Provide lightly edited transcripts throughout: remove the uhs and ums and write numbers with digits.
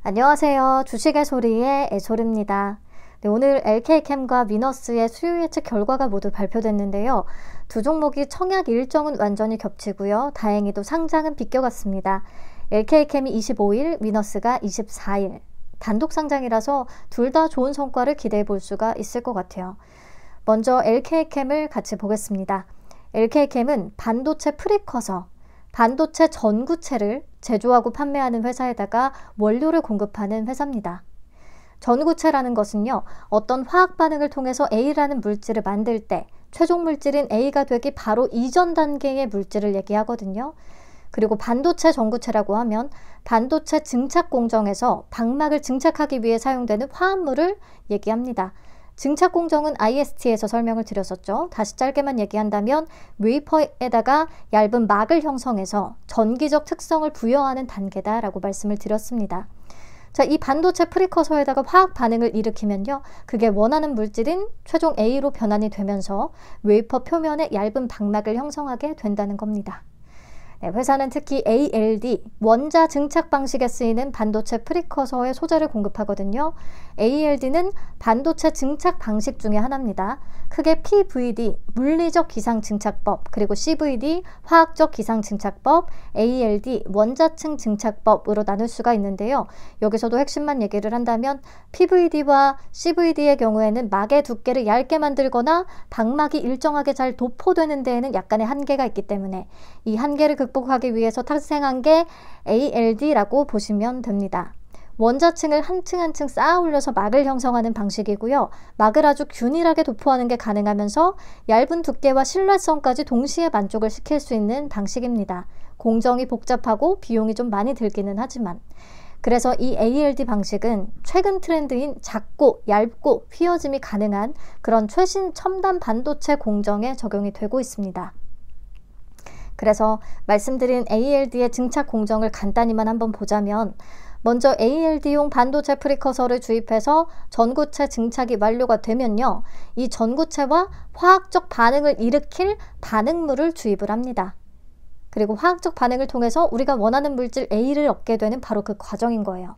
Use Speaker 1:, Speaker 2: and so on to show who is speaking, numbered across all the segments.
Speaker 1: 안녕하세요. 주식의 소리의 애솔입니다. 네, 오늘 LK캠과 위너스의 수요 예측 결과가 모두 발표됐는데요. 두 종목이 청약 일정은 완전히 겹치고요. 다행히도 상장은 비껴갔습니다. LK캠이 25일, 위너스가 24일. 단독 상장이라서 둘 다 좋은 성과를 기대해 볼 수가 있을 것 같아요. 먼저 LK캠을 같이 보겠습니다. LK캠은 반도체 프리커서, 반도체 전구체를 제조하고 판매하는 회사에다가 원료를 공급하는 회사입니다. 전구체라는 것은요, 어떤 화학 반응을 통해서 A라는 물질을 만들 때 최종 물질인 A가 되기 바로 이전 단계의 물질을 얘기하거든요. 그리고 반도체 전구체라고 하면 반도체 증착 공정에서 방막을 증착하기 위해 사용되는 화합물을 얘기합니다. 증착 공정은 IST에서 설명을 드렸었죠. 다시 짧게만 얘기한다면 웨이퍼에다가 얇은 막을 형성해서 전기적 특성을 부여하는 단계다라고 말씀을 드렸습니다. 자, 이 반도체 프리커서에다가 화학 반응을 일으키면요, 그게 원하는 물질인 최종 A로 변환이 되면서 웨이퍼 표면에 얇은 방막을 형성하게 된다는 겁니다. 네, 회사는 특히 ALD, 원자 증착 방식에 쓰이는 반도체 프리커서의 소재를 공급하거든요. ALD는 반도체 증착 방식 중에 하나입니다. 크게 PVD, 물리적 기상 증착법, 그리고 CVD, 화학적 기상 증착법, ALD, 원자층 증착법으로 나눌 수가 있는데요. 여기서도 핵심만 얘기를 한다면 PVD와 CVD의 경우에는 막의 두께를 얇게 만들거나 방막이 일정하게 잘 도포되는 데에는 약간의 한계가 있기 때문에 이 한계를 극복하기 위해서 탄생한 게 ALD라고 보시면 됩니다. 원자층을 한 층 한 층 쌓아 올려서 막을 형성하는 방식이고요. 막을 아주 균일하게 도포하는 게 가능하면서 얇은 두께와 신뢰성까지 동시에 만족을 시킬 수 있는 방식입니다. 공정이 복잡하고 비용이 좀 많이 들기는 하지만, 그래서 이 ALD 방식은 최근 트렌드인 작고 얇고 휘어짐이 가능한 그런 최신 첨단 반도체 공정에 적용이 되고 있습니다. 그래서 말씀드린 ALD의 증착 공정을 간단히만 한번 보자면, 먼저 ALD용 반도체 프리커서를 주입해서 전구체 증착이 완료가 되면요, 이 전구체와 화학적 반응을 일으킬 반응물을 주입을 합니다. 그리고 화학적 반응을 통해서 우리가 원하는 물질 A를 얻게 되는 바로 그 과정인 거예요.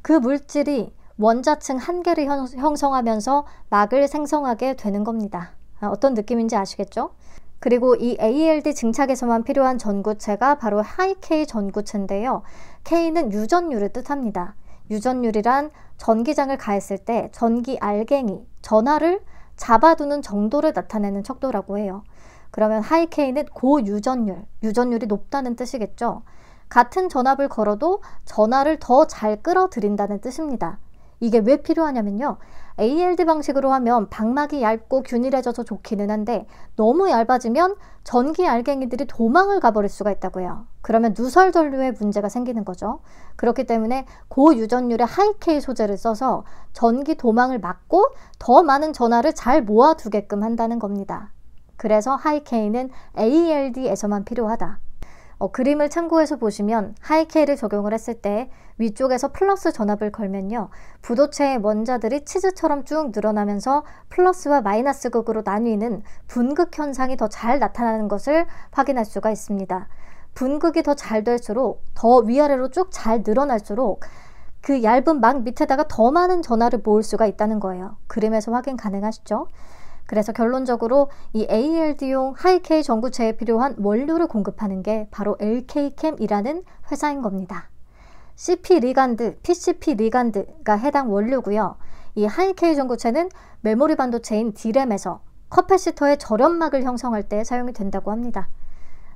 Speaker 1: 그 물질이 원자층 한 개를 형성하면서 막을 생성하게 되는 겁니다. 어떤 느낌인지 아시겠죠? 그리고 이 ALD 증착에서만 필요한 전구체가 바로 하이-K 전구체인데요. K는 유전율을 뜻합니다. 유전율이란 전기장을 가했을 때 전기 알갱이, 전하를 잡아두는 정도를 나타내는 척도라고 해요. 그러면 하이-K는 고유전율, 유전율이 높다는 뜻이겠죠. 같은 전압을 걸어도 전하를 더 잘 끌어들인다는 뜻입니다. 이게 왜 필요하냐면요, ALD 방식으로 하면 방막이 얇고 균일해져서 좋기는 한데 너무 얇아지면 전기 알갱이들이 도망을 가버릴 수가 있다고요. 그러면 누설 전류에 문제가 생기는 거죠. 그렇기 때문에 고유전율의 하이-K 소재를 써서 전기 도망을 막고 더 많은 전하를 잘 모아두게끔 한다는 겁니다. 그래서 하이-K는 ALD에서만 필요하다. 그림을 참고해서 보시면 하이-K를 적용을 했을 때 위쪽에서 플러스 전압을 걸면요, 부도체의 원자들이 치즈처럼 쭉 늘어나면서 플러스와 마이너스 극으로 나뉘는 분극 현상이 더 잘 나타나는 것을 확인할 수가 있습니다. 분극이 더 잘 될수록, 더 위아래로 쭉 잘 늘어날수록 그 얇은 막 밑에다가 더 많은 전하를 모을 수가 있다는 거예요. 그림에서 확인 가능하시죠? 그래서 결론적으로 이 ALD용 하이-K 전구체에 필요한 원료를 공급하는 게 바로 LK캠이라는 회사인 겁니다. CP 리간드, PCP 리간드가 해당 원료고요. 이 하이-K 전구체는 메모리 반도체인 D램에서 커패시터의 절연막을 형성할 때 사용이 된다고 합니다.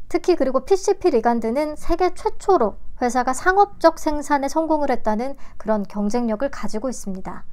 Speaker 1: 특히 그리고 PCP 리간드는 세계 최초로 회사가 상업적 생산에 성공을 했다는 그런 경쟁력을 가지고 있습니다.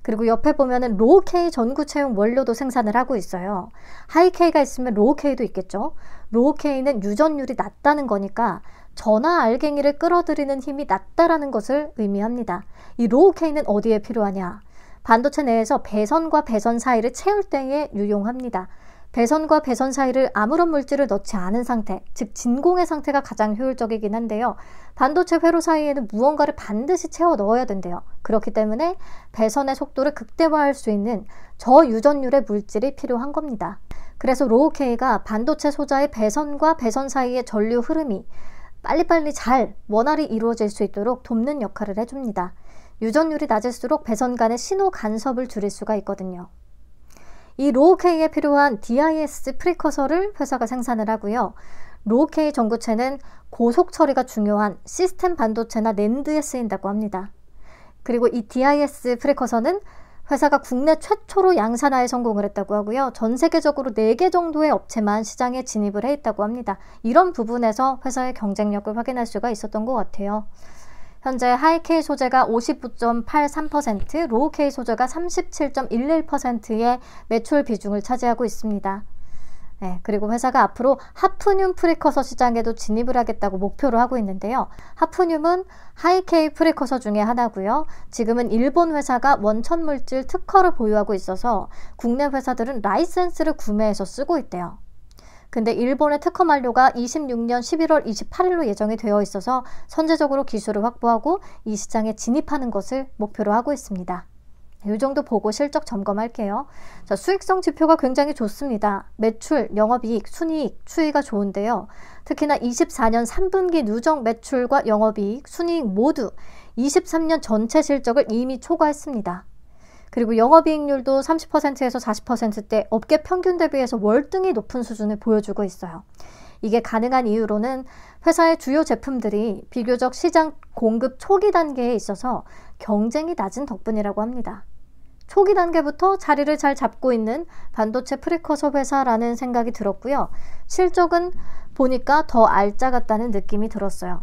Speaker 1: 그리고 옆에 보면은 로우-K 전구체용 원료도 생산을 하고 있어요. 하이-K가 있으면 로우-K도 있겠죠. 로우-K는 유전율이 낮다는 거니까 전하 알갱이를 끌어들이는 힘이 낮다라는 것을 의미합니다. 이 로우-K는 어디에 필요하냐? 반도체 내에서 배선과 배선 사이를 채울 때에 유용합니다. 배선과 배선 사이를 아무런 물질을 넣지 않은 상태, 즉 진공의 상태가 가장 효율적이긴 한데요. 반도체 회로 사이에는 무언가를 반드시 채워 넣어야 된대요. 그렇기 때문에 배선의 속도를 극대화할 수 있는 저유전율의 물질이 필요한 겁니다. 그래서 로우-K가 반도체 소자의 배선과 배선 사이의 전류 흐름이 빨리빨리 잘 원활히 이루어질 수 있도록 돕는 역할을 해줍니다. 유전율이 낮을수록 배선 간의 신호 간섭을 줄일 수가 있거든요. 이 로우-K에 필요한 DIS 프리커서를 회사가 생산을 하고요. 로우-K 전구체는 고속 처리가 중요한 시스템 반도체나 낸드에 쓰인다고 합니다. 그리고 이 DIS 프리커서는 회사가 국내 최초로 양산화에 성공을 했다고 하고요. 전 세계적으로 4개 정도의 업체만 시장에 진입을 해 있다고 합니다. 이런 부분에서 회사의 경쟁력을 확인할 수가 있었던 것 같아요. 현재 하이-K 소재가 59.83%, 로우-K 소재가 37.11%의 매출 비중을 차지하고 있습니다. 네, 그리고 회사가 앞으로 하프늄 프리커서 시장에도 진입을 하겠다고 목표를 하고 있는데요. 하프늄은 하이-K 프리커서 중에 하나고요. 지금은 일본 회사가 원천물질 특허를 보유하고 있어서 국내 회사들은 라이센스를 구매해서 쓰고 있대요. 근데 일본의 특허 만료가 26년 11월 28일로 예정이 되어 있어서 선제적으로 기술을 확보하고 이 시장에 진입하는 것을 목표로 하고 있습니다. 이 정도 보고 실적 점검할게요. 자, 수익성 지표가 굉장히 좋습니다. 매출, 영업이익, 순이익, 추이가 좋은데요. 특히나 24년 3분기 누적 매출과 영업이익, 순이익 모두 23년 전체 실적을 이미 초과했습니다. 그리고 영업이익률도 30%에서 40%대 업계 평균 대비해서 월등히 높은 수준을 보여주고 있어요. 이게 가능한 이유로는 회사의 주요 제품들이 비교적 시장 공급 초기 단계에 있어서 경쟁이 낮은 덕분이라고 합니다. 초기 단계부터 자리를 잘 잡고 있는 반도체 프리커서 회사라는 생각이 들었고요. 실적은 보니까 더 알짜 같다는 느낌이 들었어요.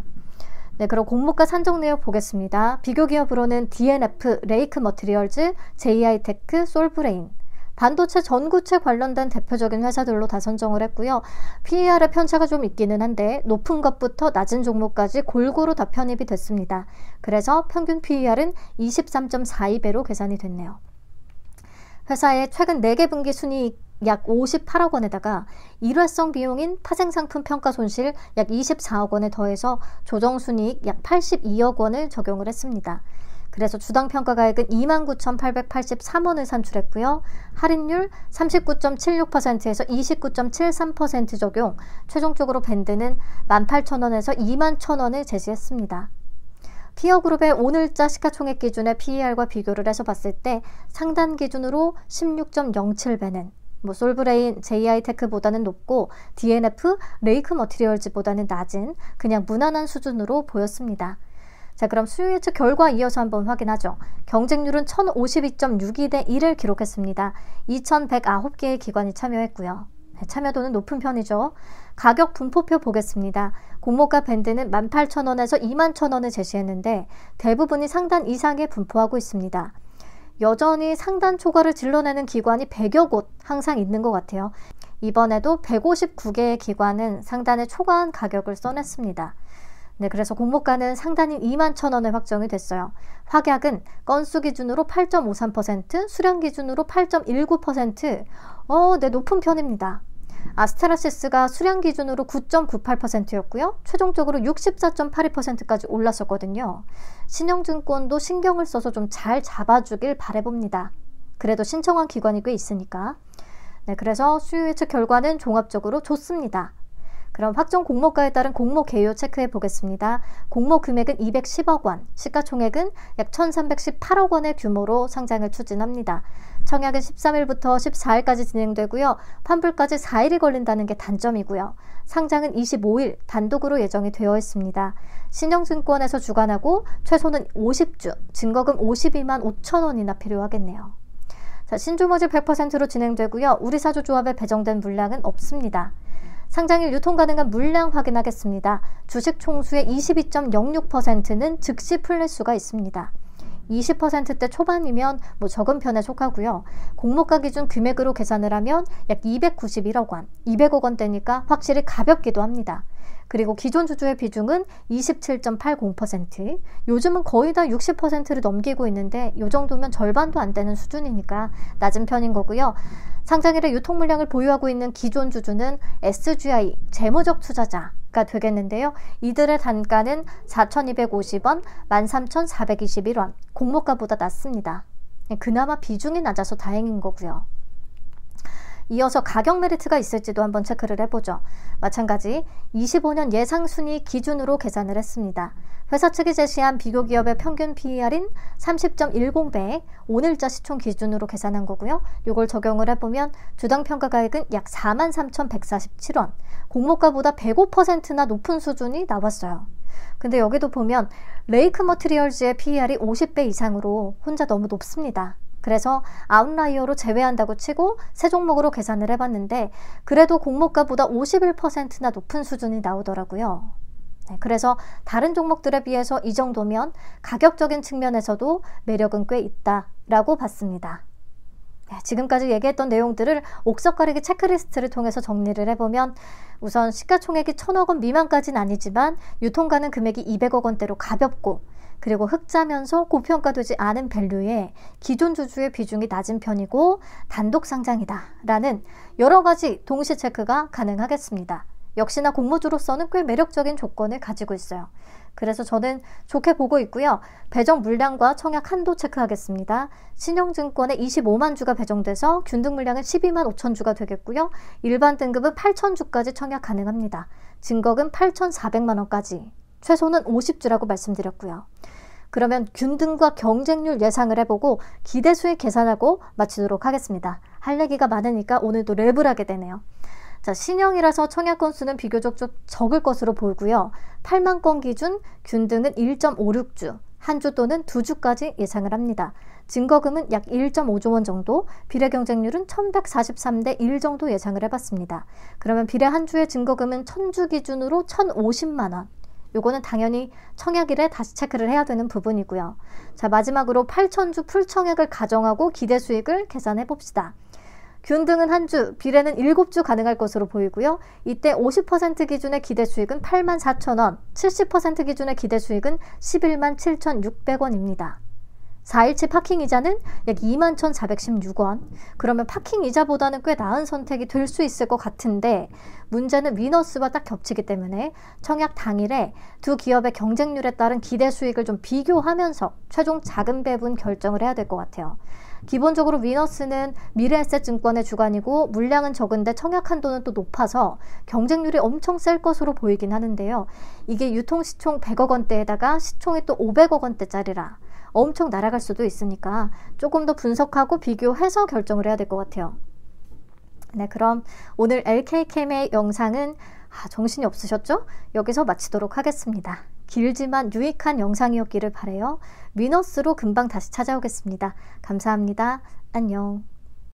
Speaker 1: 네, 그럼 공모가 산정 내역 보겠습니다. 비교 기업으로는 DNF, 레이크 머티리얼즈, JI테크, 솔브레인, 반도체 전구체 관련된 대표적인 회사들로 다 선정을 했고요. PER의 편차가 좀 있기는 한데 높은 것부터 낮은 종목까지 골고루 다 편입이 됐습니다. 그래서 평균 PER은 23.42배로 계산이 됐네요. 회사의 최근 4개 분기 순이익 약 58억 원에다가 일회성 비용인 파생상품 평가 손실 약 24억 원에 더해서 조정순이익 약 82억 원을 적용을 했습니다. 그래서 주당 평가가액은 29,883원을 산출했고요. 할인율 39.76%에서 29.73% 적용, 최종적으로 밴드는 18,000원에서 21,000원을 제시했습니다. 피어그룹의 오늘자 시가총액 기준의 PER과 비교를 해서 봤을 때 상단 기준으로 16.07배는 솔브레인, JI테크보다는 높고 DNF, 레이크 머티리얼즈보다는 낮은 그냥 무난한 수준으로 보였습니다. 자, 그럼 수요 예측 결과 이어서 한번 확인하죠. 경쟁률은 1052.62대 1을 기록했습니다. 2109개의 기관이 참여했고요. 참여도는 높은 편이죠. 가격 분포표 보겠습니다. 공모가 밴드는 18,000원에서 21,000원을 제시했는데 대부분이 상단 이상에 분포하고 있습니다. 여전히 상단 초과를 질러내는 기관이 100여 곳 항상 있는 것 같아요. 이번에도 159개의 기관은 상단에 초과한 가격을 써냈습니다. 네, 그래서 공모가는 상단인 21,000원에 확정이 됐어요. 확약은 건수 기준으로 8.53%, 수량 기준으로 8.19%, 네, 높은 편입니다. 아스테라시스가 수량 기준으로 9.98%였고요. 최종적으로 64.82%까지 올랐었거든요. 신영증권도 신경을 써서 좀 잘 잡아주길 바라봅니다. 그래도 신청한 기관이 꽤 있으니까. 네, 그래서 수요 예측 결과는 종합적으로 좋습니다. 그럼 확정 공모가에 따른 공모 개요 체크해 보겠습니다. 공모 금액은 210억 원, 시가총액은 약 1,318억 원의 규모로 상장을 추진합니다. 청약은 13일부터 14일까지 진행되고요. 환불까지 4일이 걸린다는 게 단점이고요. 상장은 25일 단독으로 예정이 되어 있습니다. 신영증권에서 주관하고 최소는 50주, 증거금 52만 5천 원이나 필요하겠네요. 자, 신주모집 100%로 진행되고요. 우리사주조합에 배정된 물량은 없습니다. 상장일 유통 가능한 물량 확인하겠습니다. 주식 총수의 22.06%는 즉시 풀릴 수가 있습니다. 20%대 초반이면 적은 편에 속하고요. 공모가 기준 금액으로 계산을 하면 약 291억 원, 200억 원대니까 확실히 가볍기도 합니다. 그리고 기존 주주의 비중은 27.80%, 요즘은 거의 다 60%를 넘기고 있는데 이 정도면 절반도 안 되는 수준이니까 낮은 편인 거고요. 상장일에 유통 물량을 보유하고 있는 기존 주주는 SGI, 재무적 투자자가 되겠는데요. 이들의 단가는 4,250원, 13,421원, 공모가보다 낮습니다. 그나마 비중이 낮아서 다행인 거고요. 이어서 가격 메리트가 있을지도 한번 체크를 해보죠. 마찬가지 25년 예상순위 기준으로 계산을 했습니다. 회사 측이 제시한 비교 기업의 평균 PER인 30.10배, 오늘자 시총 기준으로 계산한 거고요. 이걸 적용을 해보면 주당 평가가액은 약 43,147원, 공모가보다 105%나 높은 수준이 나왔어요. 근데 여기도 보면 레이크 머티리얼즈의 PER이 50배 이상으로 혼자 너무 높습니다. 그래서 아웃라이어로 제외한다고 치고 세 종목으로 계산을 해봤는데 그래도 공모가보다 51%나 높은 수준이 나오더라고요. 네, 그래서 다른 종목들에 비해서 이 정도면 가격적인 측면에서도 매력은 꽤 있다라고 봤습니다. 네, 지금까지 얘기했던 내용들을 옥석가리기 체크리스트를 통해서 정리를 해보면 우선 시가총액이 1,000억 원 미만까지는 아니지만 유통가능 금액이 200억 원대로 가볍고 그리고 흑자면서 고평가되지 않은 밸류에 기존 주주의 비중이 낮은 편이고 단독 상장이다 라는 여러 가지 동시 체크가 가능하겠습니다. 역시나 공모주로서는 꽤 매력적인 조건을 가지고 있어요. 그래서 저는 좋게 보고 있고요. 배정 물량과 청약 한도 체크하겠습니다. 신영증권에 25만 주가 배정돼서 균등 물량은 12만 5천 주가 되겠고요. 일반 등급은 8천 주까지 청약 가능합니다. 증거금 8,400만 원까지. 최소는 50주라고 말씀드렸고요. 그러면 균등과 경쟁률 예상을 해보고 기대 수익 계산하고 마치도록 하겠습니다. 할 얘기가 많으니까 오늘도 랩을 하게 되네요. 자, 신형이라서 청약 건수는 비교적 좀 적을 것으로 보이고요. 8만 건 기준 균등은 1.56주, 한 주 또는 2주까지 예상을 합니다. 증거금은 약 1.5조 원 정도, 비례 경쟁률은 1143대 1 정도 예상을 해봤습니다. 그러면 비례 한 주의 증거금은 1000주 기준으로 1050만 원. 요거는 당연히 청약일에 다시 체크를 해야 되는 부분이고요. 자, 마지막으로 8,000주 풀청약을 가정하고 기대 수익을 계산해 봅시다. 균등은 한 주, 비례는 7주 가능할 것으로 보이고요. 이때 50% 기준의 기대 수익은 84,000원, 70% 기준의 기대 수익은 11만 7,600원입니다. 4일치 파킹 이자는 약 21,416원. 그러면 파킹 이자보다는 꽤 나은 선택이 될 수 있을 것 같은데 문제는 위너스와 딱 겹치기 때문에 청약 당일에 두 기업의 경쟁률에 따른 기대 수익을 좀 비교하면서 최종 자금 배분 결정을 해야 될 것 같아요. 기본적으로 위너스는 미래에셋증권의 주관이고 물량은 적은데 청약 한도는 또 높아서 경쟁률이 엄청 셀 것으로 보이긴 하는데요. 이게 유통시총 100억 원대에다가 시총이 또 500억 원대짜리라 엄청 날아갈 수도 있으니까 조금 더 분석하고 비교해서 결정을 해야 될 것 같아요. 네, 그럼 오늘 LK캠의 영상은 정신이 없으셨죠? 여기서 마치도록 하겠습니다. 길지만 유익한 영상이었기를 바라요. 위너스로 금방 다시 찾아오겠습니다. 감사합니다. 안녕.